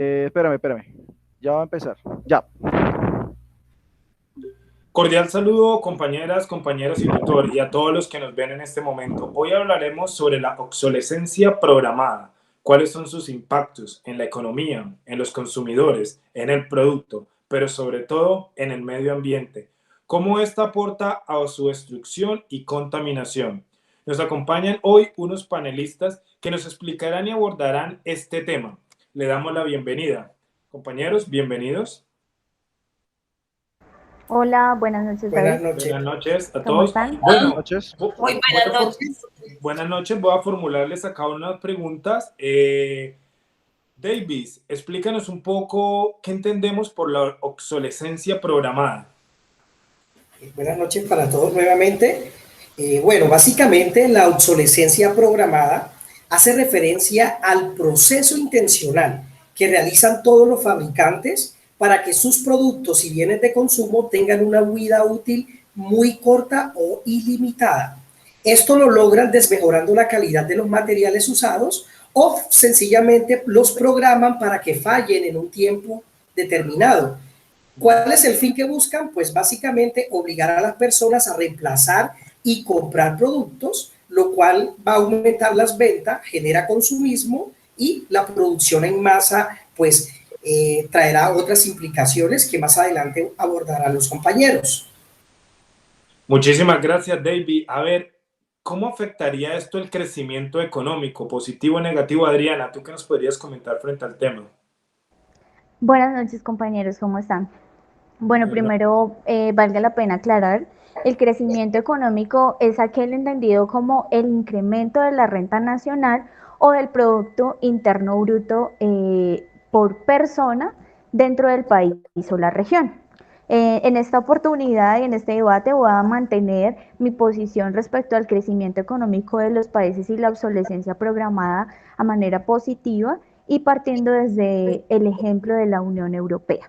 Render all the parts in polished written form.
Espérame. Ya va a empezar. Ya. Cordial saludo, compañeras, compañeros y tutor, y a todos los que nos ven en este momento. Hoy hablaremos sobre la obsolescencia programada, cuáles son sus impactos en la economía, en los consumidores, en el producto, pero sobre todo en el medio ambiente, cómo esta aporta a su destrucción y contaminación. Nos acompañan hoy unos panelistas que nos explicarán y abordarán este tema. Le damos la bienvenida. Compañeros, bienvenidos. Hola, buenas noches, Buenas David. noches. Buenas noches a ¿Cómo todos. están? Buenas Bueno, noches. Muy buenas noches. buenas noches. Voy a formularles acá unas preguntas. Davis, explícanos un poco qué entendemos por la obsolescencia programada. Buenas noches para todos nuevamente. Bueno, básicamente la obsolescencia programada hace referencia al proceso intencional que realizan todos los fabricantes para que sus productos y bienes de consumo tengan una vida útil muy corta o ilimitada. Esto lo logran desmejorando la calidad de los materiales usados o sencillamente los programan para que fallen en un tiempo determinado. ¿Cuál es el fin que buscan? Pues básicamente obligar a las personas a reemplazar y comprar productos, lo cual va a aumentar las ventas, genera consumismo y la producción en masa, pues traerá otras implicaciones que más adelante abordarán los compañeros. Muchísimas gracias, David. A ver, ¿cómo afectaría esto el crecimiento económico, positivo o negativo? Adriana, ¿tú qué nos podrías comentar frente al tema? Buenas noches, compañeros, ¿cómo están? Bueno, primero, valga la pena aclarar, el crecimiento económico es aquel entendido como el incremento de la renta nacional o del Producto Interno Bruto por persona dentro del país o la región. En esta oportunidad y en este debate voy a mantener mi posición respecto al crecimiento económico de los países y la obsolescencia programada a manera positiva y partiendo desde el ejemplo de la Unión Europea.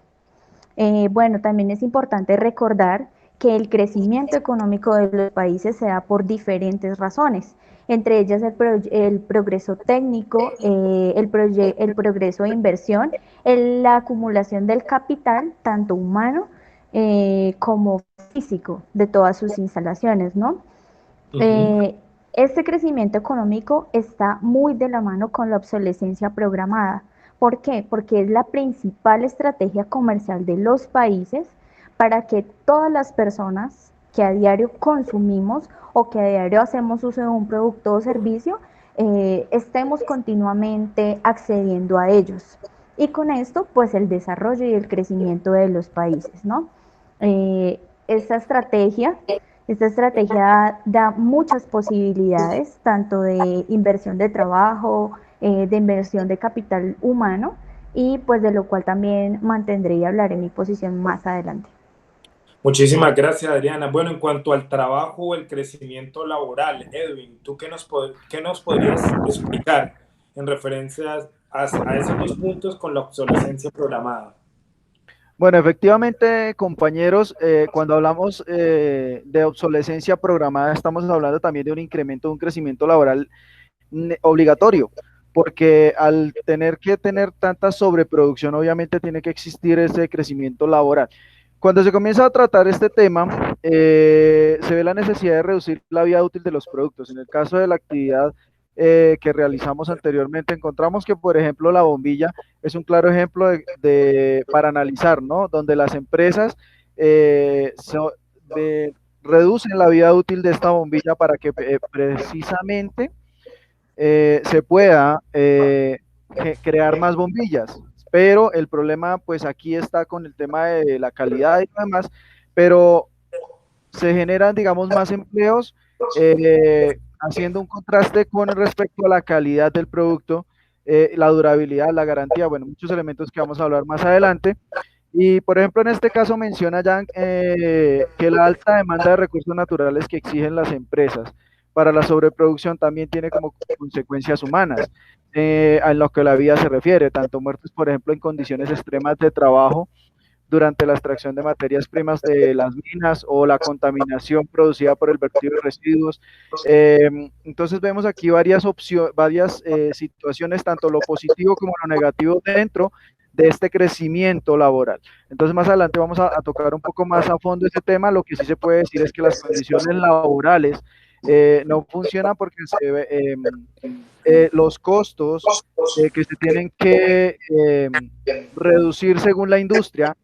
Bueno, también es importante recordar que el crecimiento económico de los países se da por diferentes razones, entre ellas el progreso técnico, el progreso de inversión, la acumulación del capital, tanto humano como físico, de todas sus instalaciones, ¿no? Eh, este crecimiento económico está muy de la mano con la obsolescencia programada. ¿Por qué? Porque es la principal estrategia comercial de los países para que todas las personas que a diario consumimos o que a diario hacemos uso de un producto o servicio, estemos continuamente accediendo a ellos. Y con esto, pues el desarrollo y el crecimiento de los países, ¿no? Eh, esta estrategia esta estrategia da muchas posibilidades, tanto de inversión de trabajo, de inversión de capital humano, y pues de lo cual también mantendré y hablaré mi posición más adelante. Muchísimas gracias, Adriana. Bueno, en cuanto al trabajo o el crecimiento laboral, Edwin, ¿tú qué nos podrías explicar en referencia a esos dos puntos con la obsolescencia programada? Bueno, efectivamente, compañeros, cuando hablamos de obsolescencia programada, estamos hablando también de un incremento, de un crecimiento laboral obligatorio, porque al tener que tener tanta sobreproducción, obviamente tiene que existir ese crecimiento laboral. Cuando se comienza a tratar este tema, se ve la necesidad de reducir la vida útil de los productos. En el caso de la actividad que realizamos anteriormente, encontramos que, por ejemplo, la bombilla es un claro ejemplo para analizar, ¿no? Donde las empresas eh, so- reducen la vida útil de esta bombilla para que precisamente se pueda crear más bombillas. Pero el problema, pues aquí está con el tema de la calidad y lo demás, pero se generan, digamos, más empleos haciendo un contraste con respecto a la calidad del producto, la durabilidad, la garantía, bueno, muchos elementos que vamos a hablar más adelante. Y, por ejemplo, en este caso menciona Jan que la alta demanda de recursos naturales que exigen las empresas para la sobreproducción también tiene como consecuencias humanas, en lo que la vida se refiere, tanto muertes, por ejemplo, en condiciones extremas de trabajo durante la extracción de materias primas de las minas o la contaminación producida por el vertido de residuos. Entonces vemos aquí varias situaciones, tanto lo positivo como lo negativo dentro de este crecimiento laboral. Entonces más adelante vamos a tocar un poco más a fondo este tema. Lo que sí se puede decir es que las condiciones laborales no funcionan porque los costos que se tienen que reducir según la industria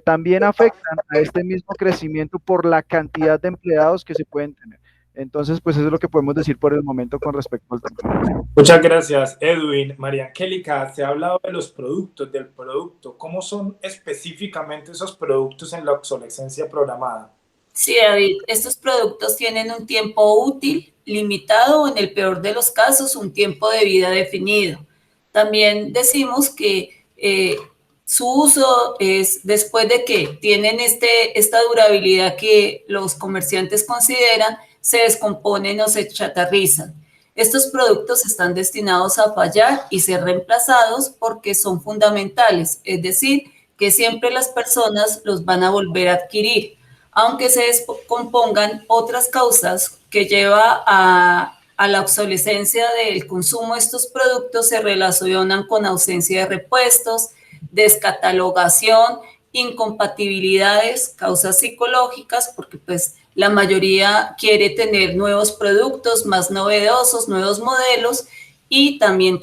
también afectan a este mismo crecimiento por la cantidad de empleados que se pueden tener. Entonces, pues eso es lo que podemos decir por el momento con respecto al tema. Muchas gracias, Edwin. María Angélica, se ha hablado de los productos, del producto. ¿Cómo son específicamente esos productos en la obsolescencia programada? Sí, David, estos productos tienen un tiempo útil limitado o, en el peor de los casos, un tiempo de vida definido. También decimos que su uso es después de que tienen esta durabilidad que los comerciantes consideran, se descomponen o se chatarrizan. Estos productos están destinados a fallar y ser reemplazados porque son fundamentales, es decir, que siempre las personas los van a volver a adquirir, aunque se descompongan. Otras causas que lleva a la obsolescencia del consumo de estos productos se relacionan con ausencia de repuestos, descatalogación, incompatibilidades, causas psicológicas, porque pues la mayoría quiere tener nuevos productos más novedosos, nuevos modelos, y también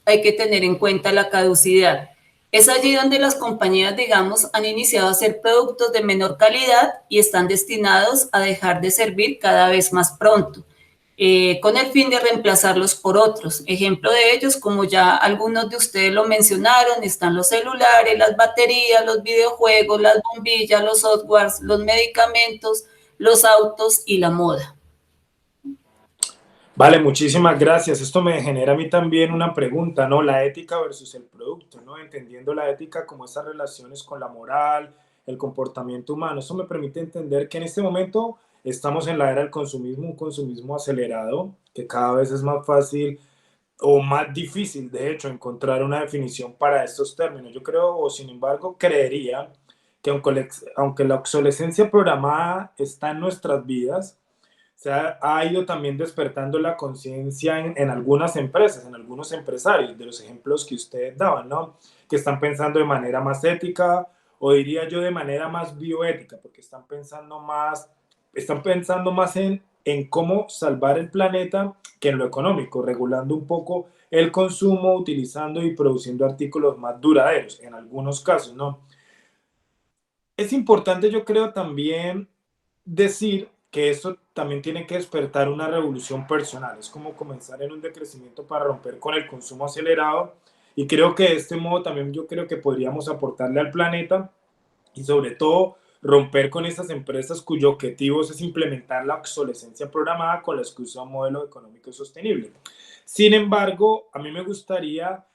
hay que tener en cuenta la caducidad. Es allí donde las compañías, digamos, han iniciado a hacer productos de menor calidad y están destinados a dejar de servir cada vez más pronto, con el fin de reemplazarlos por otros. Ejemplo de ellos, como ya algunos de ustedes lo mencionaron, están los celulares, las baterías, los videojuegos, las bombillas, los softwares, los medicamentos, los autos y la moda. Vale, muchísimas gracias. Esto me genera a mí también una pregunta, ¿no? La ética versus el producto, ¿no? Entendiendo la ética como esas relaciones con la moral, el comportamiento humano. Eso me permite entender que en este momento estamos en la era del consumismo, un consumismo acelerado, que cada vez es más fácil o más difícil, de hecho, encontrar una definición para estos términos. Yo creo, o sin embargo, creería que aunque la obsolescencia programada está en nuestras vidas, ha ido también despertando la conciencia en algunas empresas, en algunos empresarios, de los ejemplos que ustedes daban, ¿no? Que están pensando de manera más ética, o diría yo de manera más bioética, porque están pensando más en cómo salvar el planeta que en lo económico, regulando un poco el consumo, utilizando y produciendo artículos más duraderos, en algunos casos, ¿no? Es importante, yo creo, también decir que esto también tiene que despertar una revolución personal. Es como comenzar en un decrecimiento para romper con el consumo acelerado, y creo que de este modo también yo creo que podríamos aportarle al planeta y sobre todo romper con esas empresas cuyo objetivo es implementar la obsolescencia programada con la excusa de un modelo económico sostenible. Sin embargo, a mí me gustaría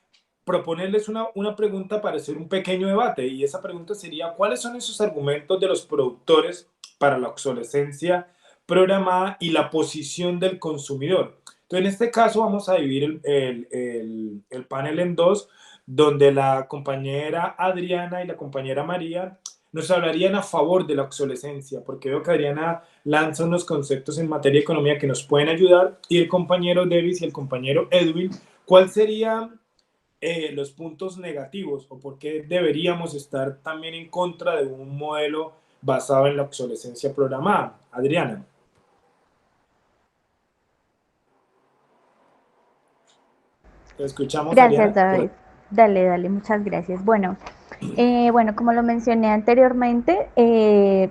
proponerles una pregunta para hacer un pequeño debate, y esa pregunta sería: ¿cuáles son esos argumentos de los productores para la obsolescencia programada y la posición del consumidor? Entonces, en este caso vamos a dividir el panel en dos, donde la compañera Adriana y la compañera María nos hablarían a favor de la obsolescencia, porque veo que Adriana lanza unos conceptos en materia de economía que nos pueden ayudar, y el compañero Davis y el compañero Edwin, ¿cuál sería los puntos negativos o por qué deberíamos estar también en contra de un modelo basado en la obsolescencia programada? Adriana. Te escuchamos, Gracias, Adriana. David. Dale, muchas gracias. Bueno, como lo mencioné anteriormente,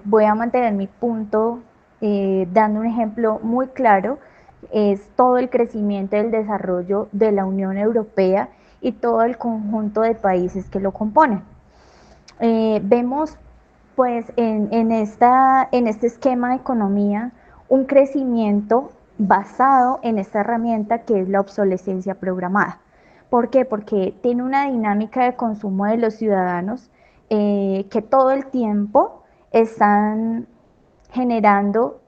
voy a mantener mi punto dando un ejemplo muy claro. Es todo el crecimiento y el desarrollo de la Unión Europea y todo el conjunto de países que lo componen. Vemos pues en este esquema de economía un crecimiento basado en esta herramienta que es la obsolescencia programada. ¿Por qué? Porque tiene una dinámica de consumo de los ciudadanos que todo el tiempo están generando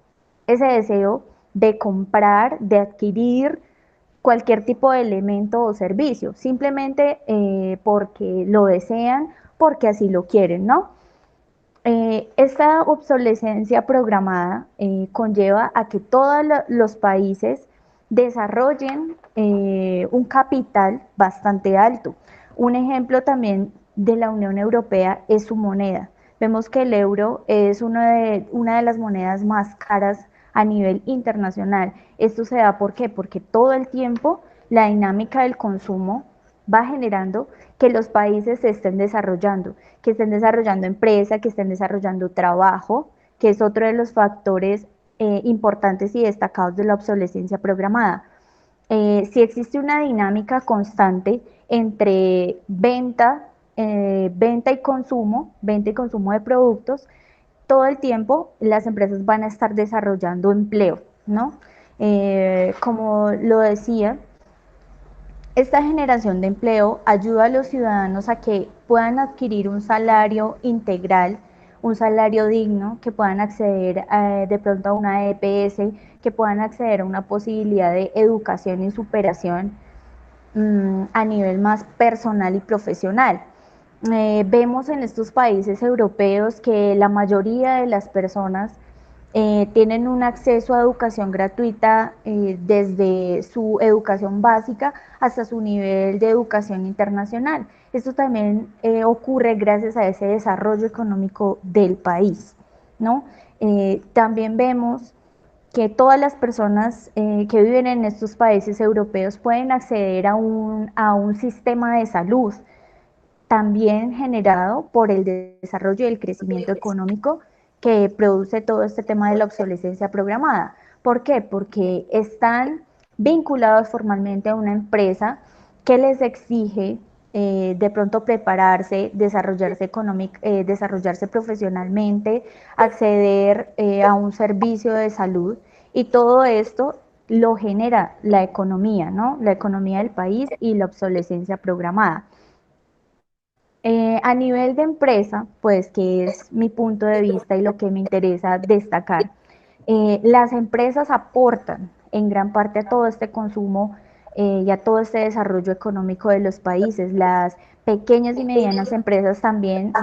ese deseo de comprar, de adquirir cualquier tipo de elemento o servicio, simplemente porque lo desean, porque así lo quieren, ¿no? Esta obsolescencia programada conlleva a que todos los países desarrollen un capital bastante alto. Un ejemplo también de la Unión Europea es su moneda. Vemos que el euro es una de las monedas más caras a nivel internacional. Esto se da ¿por qué? Porque todo el tiempo la dinámica del consumo va generando que los países se estén desarrollando, que estén desarrollando empresa, que estén desarrollando trabajo, que es otro de los factores importantes y destacados de la obsolescencia programada. Si existe una dinámica constante entre venta y consumo de productos, todo el tiempo las empresas van a estar desarrollando empleo, ¿no? Como lo decía, esta generación de empleo ayuda a los ciudadanos a que puedan adquirir un salario integral, un salario digno, que puedan acceder de pronto a una EPS, que puedan acceder a una posibilidad de educación y superación a nivel más personal y profesional. Vemos en estos países europeos que la mayoría de las personas tienen un acceso a educación gratuita desde su educación básica hasta su nivel de educación internacional. Esto también ocurre gracias a ese desarrollo económico del país, ¿no? También vemos que todas las personas que viven en estos países europeos pueden acceder a un sistema de salud también generado por el desarrollo y el crecimiento económico que produce todo este tema de la obsolescencia programada. ¿Por qué? Porque están vinculados formalmente a una empresa que les exige de pronto prepararse, desarrollarse profesionalmente, acceder a un servicio de salud, y todo esto lo genera la economía, ¿no? La economía del país y la obsolescencia programada. A nivel de empresa, pues que es mi punto de vista y lo que me interesa destacar, las empresas aportan en gran parte a todo este consumo y a todo este desarrollo económico de los países. Las pequeñas y medianas empresas también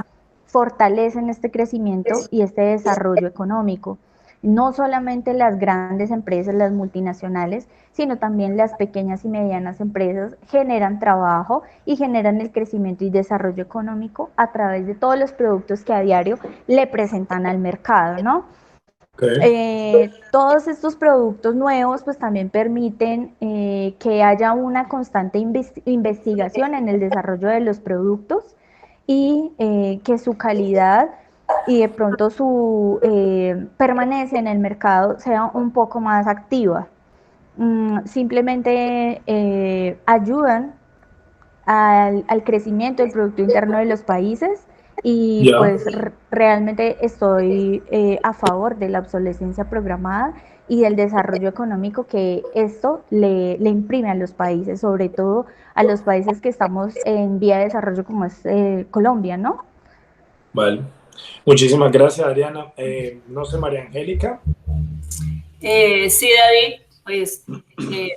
fortalecen este crecimiento y este desarrollo económico. No solamente las grandes empresas, las multinacionales, sino también las pequeñas y medianas empresas generan trabajo y generan el crecimiento y desarrollo económico a través de todos los productos que a diario le presentan al mercado, ¿no? Todos estos productos nuevos pues también permiten que haya una constante investigación en el desarrollo de los productos y que su calidad y de pronto su permanencia en el mercado sea un poco más activa. Simplemente ayudan al crecimiento del Producto Interno de los países y pues realmente estoy a favor de la obsolescencia programada y del desarrollo económico que esto le imprime a los países, sobre todo a los países que estamos en vía de desarrollo como es Colombia, ¿no? Vale. Muchísimas gracias, Adriana. No sé, María Angélica. Sí, David, pues me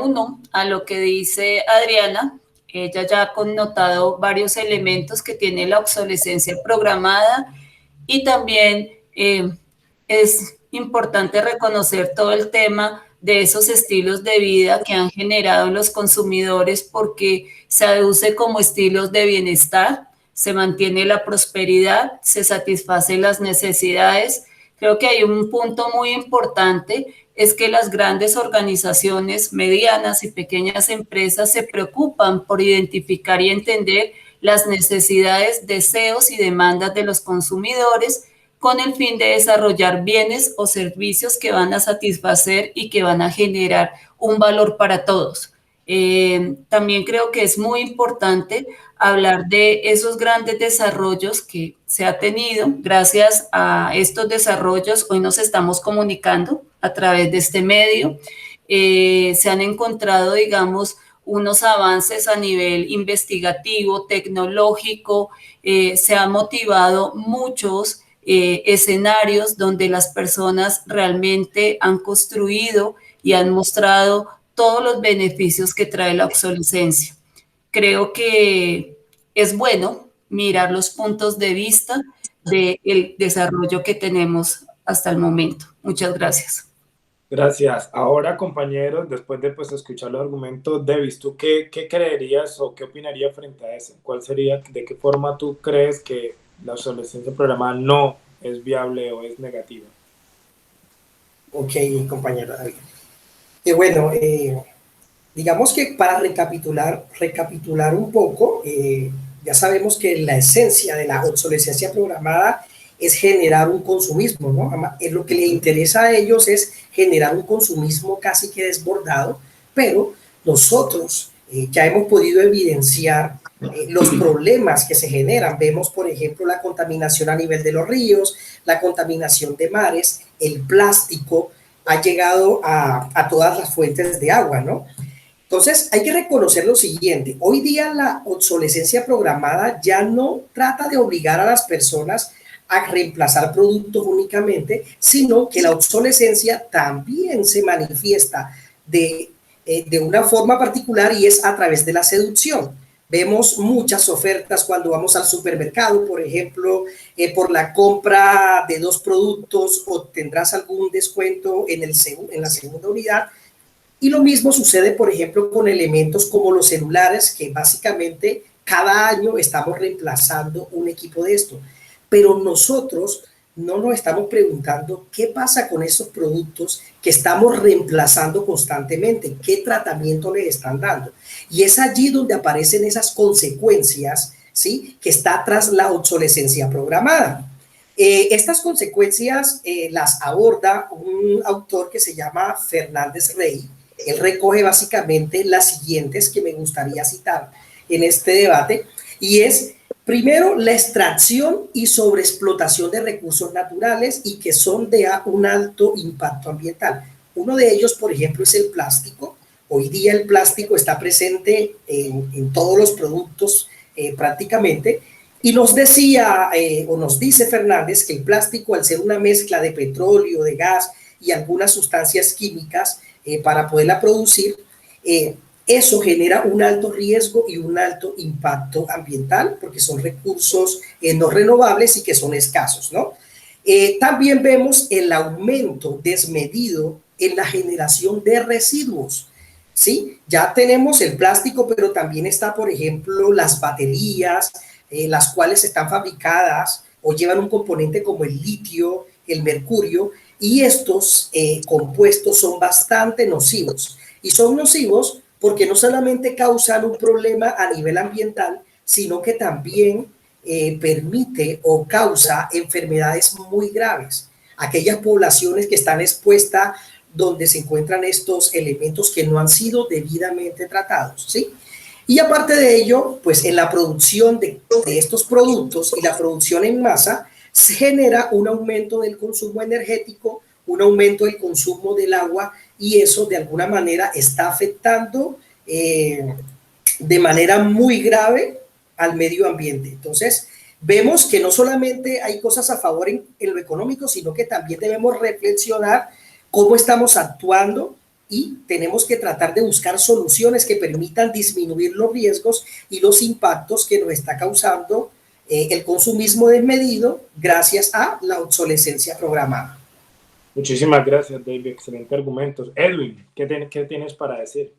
uno a lo que dice Adriana. Ella ya ha connotado varios elementos que tiene la obsolescencia programada y también es importante reconocer todo el tema de esos estilos de vida que han generado los consumidores porque se aduce como estilos de bienestar, se mantiene la prosperidad, se satisfacen las necesidades. Creo que hay un punto muy importante, es que las grandes organizaciones, medianas y pequeñas empresas se preocupan por identificar y entender las necesidades, deseos y demandas de los consumidores con el fin de desarrollar bienes o servicios que van a satisfacer y que van a generar un valor para todos. También creo que es muy importante hablar de esos grandes desarrollos que se ha tenido. Gracias a estos desarrollos, hoy nos estamos comunicando a través de este medio. Se han encontrado, digamos, unos avances a nivel investigativo, tecnológico, se han motivado muchos escenarios donde las personas realmente han construido y han mostrado todos los beneficios que trae la obsolescencia. Creo que es bueno mirar los puntos de vista del desarrollo que tenemos hasta el momento. Muchas gracias. Gracias. Ahora, compañeros, después de pues, escuchar los argumentos, Davis, ¿tú qué creerías o qué opinarías frente a eso? ¿Cuál sería, de qué forma tú crees que la obsolescencia programada no es viable o es negativa? Ok, compañero David. Bueno, digamos que para recapitular un poco, ya sabemos que la esencia de la obsolescencia programada es generar un consumismo, ¿no? Lo que le interesa a ellos es generar un consumismo casi que desbordado, pero nosotros ya hemos podido evidenciar los problemas que se generan. Vemos, por ejemplo, la contaminación a nivel de los ríos, la contaminación de mares, el plástico ha llegado a todas las fuentes de agua, ¿no? Entonces, hay que reconocer lo siguiente. Hoy día la obsolescencia programada ya no trata de obligar a las personas a reemplazar productos únicamente, sino que la obsolescencia también se manifiesta de una forma particular y es a través de la seducción. Vemos muchas ofertas cuando vamos al supermercado, por ejemplo, por la compra de 2 productos obtendrás algún descuento en la segunda unidad. Y lo mismo sucede, por ejemplo, con elementos como los celulares, que básicamente cada año estamos reemplazando un equipo de esto. Pero nosotros no nos estamos preguntando qué pasa con esos productos que estamos reemplazando constantemente, qué tratamiento les están dando. Y es allí donde aparecen esas consecuencias, ¿sí?, que está tras la obsolescencia programada. Estas consecuencias las aborda un autor que se llama Fernández Rey. Él recoge básicamente las siguientes que me gustaría citar en este debate, y es, primero, la extracción y sobreexplotación de recursos naturales y que son de un alto impacto ambiental. Uno de ellos, por ejemplo, es el plástico. Hoy día el plástico está presente en todos los productos prácticamente, y nos decía o nos dice Fernández que el plástico, al ser una mezcla de petróleo, de gas y algunas sustancias químicas para poderla producir, eso genera un alto riesgo y un alto impacto ambiental porque son recursos no renovables y que son escasos, ¿no? También vemos el aumento desmedido en la generación de residuos. ¿Sí? Ya tenemos el plástico, pero también está, por ejemplo, las baterías, las cuales están fabricadas o llevan un componente como el litio, el mercurio, y estos compuestos son bastante nocivos. Y son nocivos porque no solamente causan un problema a nivel ambiental, sino que también permite o causa enfermedades muy graves. Aquellas poblaciones que están expuestas donde se encuentran estos elementos que no han sido debidamente tratados, ¿sí? Y aparte de ello, pues en la producción de estos productos y la producción en masa, se genera un aumento del consumo energético, un aumento del consumo del agua, y eso de alguna manera está afectando de manera muy grave al medio ambiente. Entonces, vemos que no solamente hay cosas a favor en lo económico, sino que también debemos reflexionar cómo estamos actuando y tenemos que tratar de buscar soluciones que permitan disminuir los riesgos y los impactos que nos está causando el consumismo desmedido gracias a la obsolescencia programada. Muchísimas gracias, David. Excelentes argumentos. Edwin, ¿qué tienes para decir?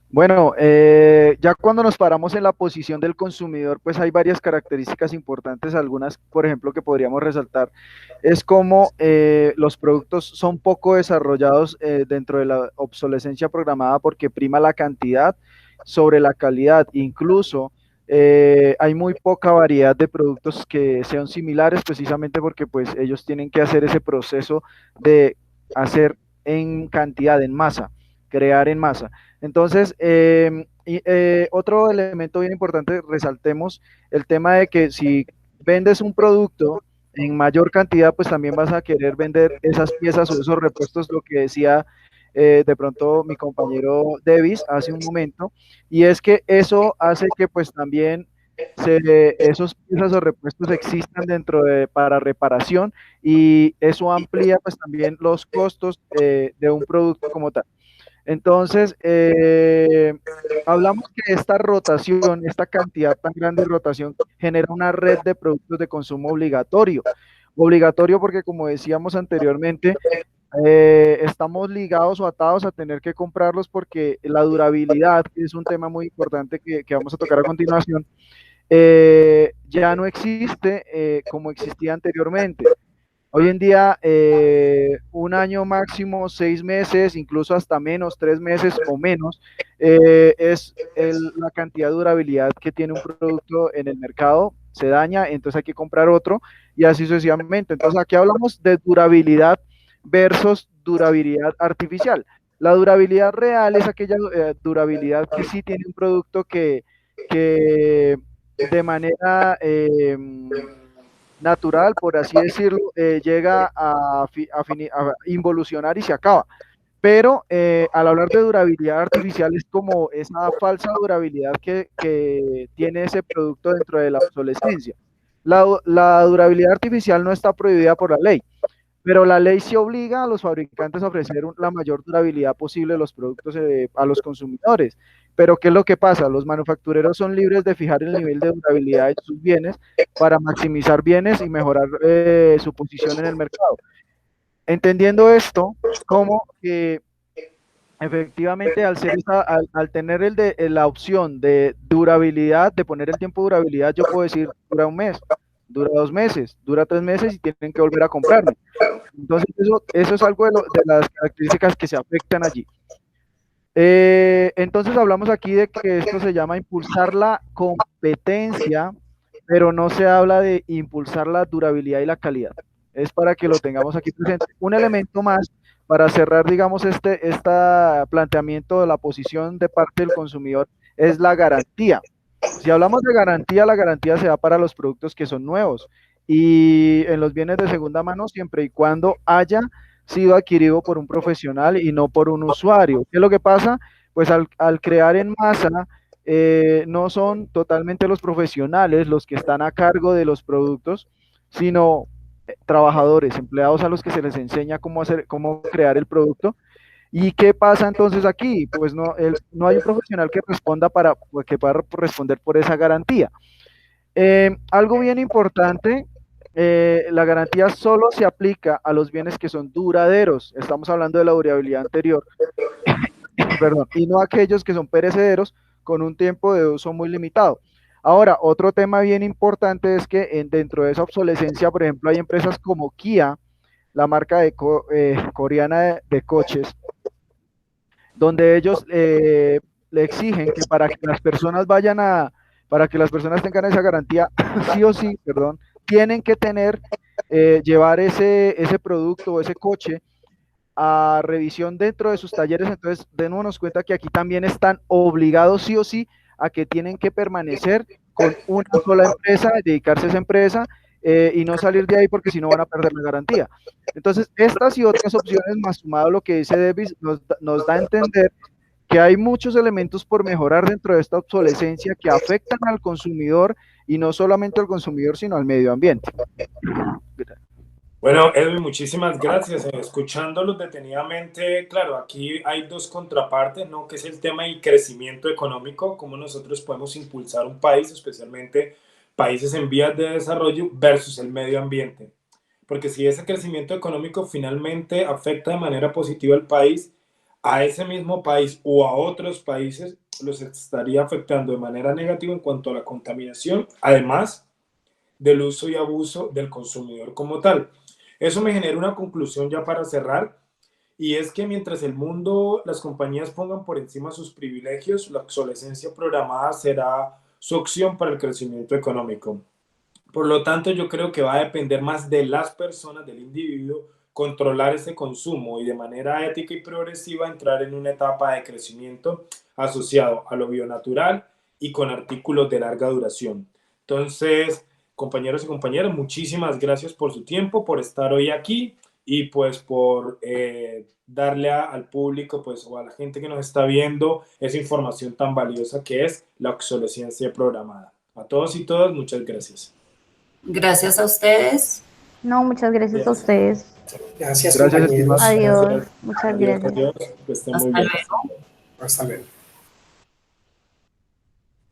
Bueno, ya cuando nos paramos en la posición del consumidor, pues hay varias características importantes, algunas, por ejemplo, que podríamos resaltar, es como los productos son poco desarrollados dentro de la obsolescencia programada porque prima la cantidad sobre la calidad, incluso hay muy poca variedad de productos que sean similares precisamente porque pues ellos tienen que hacer ese proceso de hacer en cantidad, en masa, crear en masa. Entonces, otro elemento bien importante, resaltemos el tema de que si vendes un producto en mayor cantidad, pues también vas a querer vender esas piezas o esos repuestos, lo que decía de pronto mi compañero Davis hace un momento, y es que eso hace que pues también esos piezas o repuestos existan para reparación, y eso amplía pues también los costos de un producto como tal. Entonces, hablamos que esta rotación, esta cantidad tan grande de rotación genera una red de productos de consumo obligatorio. Obligatorio porque, como decíamos anteriormente, estamos ligados o atados a tener que comprarlos porque la durabilidad, que es un tema muy importante que vamos a tocar a continuación, ya no existe como existía anteriormente. Hoy en día, un año máximo, 6 meses, incluso hasta menos, 3 meses o menos, es la cantidad de durabilidad que tiene un producto en el mercado. Se daña, entonces hay que comprar otro y así sucesivamente. Entonces aquí hablamos de durabilidad versus durabilidad artificial. La durabilidad real es aquella durabilidad que sí tiene un producto que de manera natural, por así decirlo, llega a involucionar y se acaba. Pero al hablar de durabilidad artificial es como esa falsa durabilidad que tiene ese producto dentro de la obsolescencia. La durabilidad artificial no está prohibida por la ley, pero la ley sí obliga a los fabricantes a ofrecer la mayor durabilidad posible de los productos a los consumidores. Pero ¿qué es lo que pasa? Los manufactureros son libres de fijar el nivel de durabilidad de sus bienes para maximizar bienes y mejorar su posición en el mercado. Entendiendo esto, como que efectivamente al tener la opción de durabilidad, de poner el tiempo de durabilidad, yo puedo decir, dura un mes, dura 2 meses, dura 3 meses y tienen que volver a comprarme. Entonces, eso es algo de las características que se afectan allí. Entonces, hablamos aquí de que esto se llama impulsar la competencia, pero no se habla de impulsar la durabilidad y la calidad. Es para que lo tengamos aquí presente. Un elemento más para cerrar, digamos, este planteamiento de la posición de parte del consumidor es la garantía. Si hablamos de garantía, la garantía se da para los productos que son nuevos y en los bienes de segunda mano siempre y cuando haya sido adquirido por un profesional y no por un usuario. ¿Qué es lo que pasa? Pues al crear en masa, no son totalmente los profesionales los que están a cargo de los productos, sino trabajadores, empleados a los que se les enseña cómo crear el producto. ¿Y qué pasa entonces aquí? Pues no hay un profesional que responda que pueda responder por esa garantía. Algo bien importante, la garantía solo se aplica a los bienes que son duraderos. Estamos hablando de la durabilidad anterior, perdón, y no a aquellos que son perecederos con un tiempo de uso muy limitado. Ahora, otro tema bien importante es que dentro de esa obsolescencia, por ejemplo, hay empresas como Kia, la marca coreana de coches, donde ellos le exigen que para que las personas para que las personas tengan esa garantía, sí o sí, perdón, tienen que llevar ese producto o ese coche a revisión dentro de sus talleres. Entonces, démonos cuenta que aquí también están obligados sí o sí a que tienen que permanecer con una sola empresa, dedicarse a esa empresa y no salir de ahí porque si no van a perder la garantía. Entonces, estas y otras opciones, más sumado a lo que dice Davis, nos da a entender que hay muchos elementos por mejorar dentro de esta obsolescencia que afectan al consumidor y no solamente al consumidor, sino al medio ambiente. Bueno, Edwin, muchísimas gracias. Escuchándolos detenidamente, claro, aquí hay dos contrapartes, ¿no? Que es el tema del crecimiento económico, cómo nosotros podemos impulsar un país, especialmente países en vías de desarrollo, versus el medio ambiente. Porque si ese crecimiento económico finalmente afecta de manera positiva al país, a ese mismo país o a otros países los estaría afectando de manera negativa en cuanto a la contaminación, además del uso y abuso del consumidor como tal. Eso me genera una conclusión ya para cerrar, y es que mientras el mundo, las compañías pongan por encima sus privilegios, la obsolescencia programada será su opción para el crecimiento económico. Por lo tanto, yo creo que va a depender más de las personas, del individuo, controlar ese consumo y de manera ética y progresiva entrar en una etapa de crecimiento asociado a lo bionatural y con artículos de larga duración. Entonces, compañeros y compañeras, muchísimas gracias por su tiempo, por estar hoy aquí y pues por darle al público pues, o a la gente que nos está viendo esa información tan valiosa que es la obsolescencia programada. A todos y todas, muchas gracias. Gracias a ustedes. No, muchas gracias a ustedes. Gracias, compañeros. Adiós. Muchas gracias. Adiós. Que estén muy bien. Hasta luego.